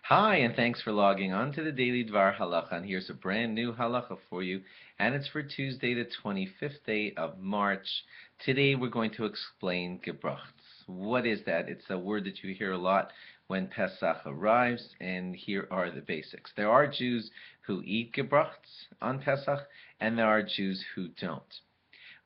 Hi, and thanks for logging on to the Daily DVAR halacha. And here's a brand new halacha for you, and it's for Tuesday, the 25th day of March. Today we're going to explain Gebrochts. What is that? It's a word that you hear a lot when Pesach arrives, and here are the basics. There are Jews who eat Gebrochts on Pesach, and there are Jews who don't.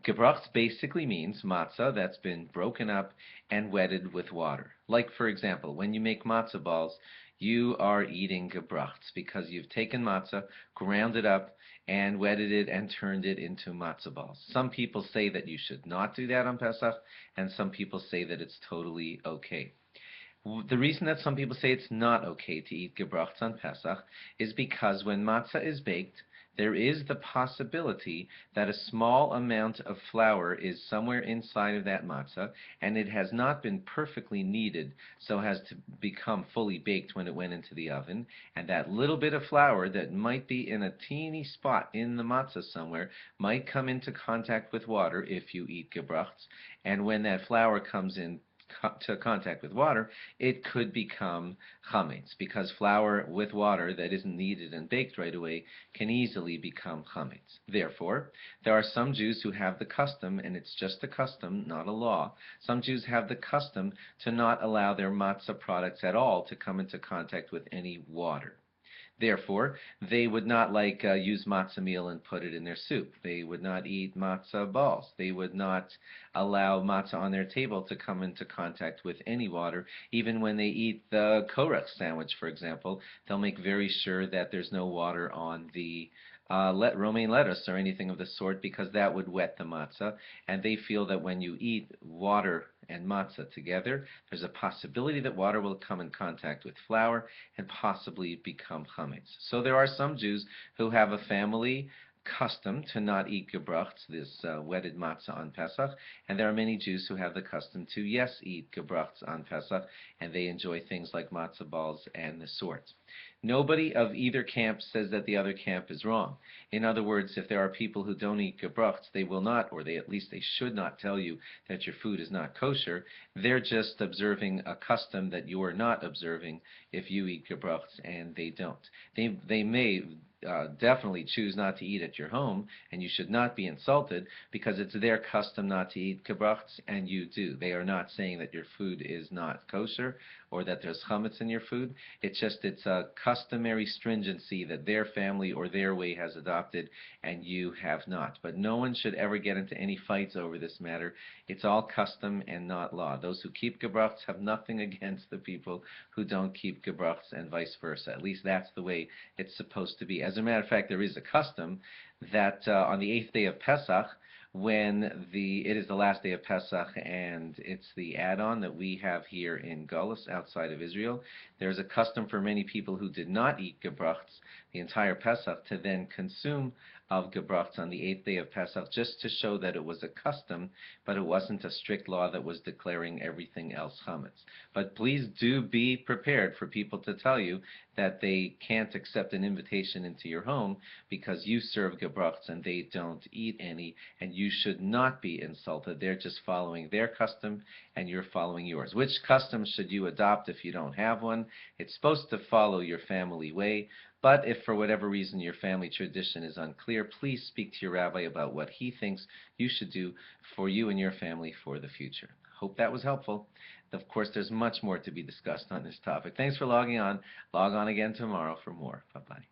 Gebrochts basically means matzah that's been broken up and wetted with water. Like, for example, when you make matzah balls, you are eating gebrochts because you've taken matzah, ground it up, and wetted it and turned it into matzah balls. Some people say that you should not do that on Pesach, and some people say that it's totally okay. The reason that some people say it's not okay to eat gebrochts on Pesach is because when matzah is baked, there is the possibility that a small amount of flour is somewhere inside of that matzah, and it has not been perfectly kneaded so as to become fully baked when it went into the oven, and that little bit of flour that might be in a teeny spot in the matzah somewhere might come into contact with water if you eat gebrochts, and when that flour comes in to contact with water, it could become chametz, because flour with water that isn't kneaded and baked right away can easily become chametz. Therefore, there are some Jews who have the custom, and it's just a custom, not a law. Some Jews have the custom to not allow their matzah products at all to come into contact with any water. Therefore, they would not use matzah meal and put it in their soup. They would not eat matzah balls. They would not allow matzah on their table to come into contact with any water. Even when they eat the korach sandwich, for example, they'll make very sure that there's no water on the romaine lettuce or anything of the sort, because that would wet the matzah, and they feel that when you eat water and matzah together, there's a possibility that water will come in contact with flour and possibly become chametz. So there are some Jews who have a family custom to not eat gebrochts, this wetted matzah on Pesach, and there are many Jews who have the custom to, yes, eat gebrochts on Pesach, and they enjoy things like matzah balls and the sort. Nobody of either camp says that the other camp is wrong. In other words, if there are people who don't eat gebrochts, they will not, or at least they should not tell you that your food is not kosher. They're just observing a custom that you are not observing if you eat gebrochts and they don't. They may definitely choose not to eat at your home, and you should not be insulted because it's their custom not to eat gebrochts and you do. They are not saying that your food is not kosher or that there's chametz in your food. It's a customary stringency that their family or their way has adopted and you have not. But no one should ever get into any fights over this matter. It's all custom and not law. Those who keep gebrochts have nothing against the people who don't keep gebrochts, and vice versa. At least that's the way it's supposed to be. As a matter of fact, there is a custom that on the 8th day of Pesach, when it is the last day of Pesach, and it's the add-on that we have here in Gullus outside of Israel, there's a custom for many people who did not eat gebrochts the entire Pesach to then consume of gebrochts on the 8th day of Pesach, just to show that it was a custom, but it wasn't a strict law that was declaring everything else chametz. But please do be prepared for people to tell you that they can't accept an invitation into your home because you serve gebrochts and they don't eat any, and you should not be insulted. They're just following their custom and you're following yours. Which custom should you adopt if you don't have one? It's supposed to follow your family way, but if for whatever reason your family tradition is unclear, please speak to your rabbi about what he thinks you should do for you and your family for the future. Hope that was helpful. Of course, there's much more to be discussed on this topic. Thanks for logging on. Log on again tomorrow for more. Bye-bye.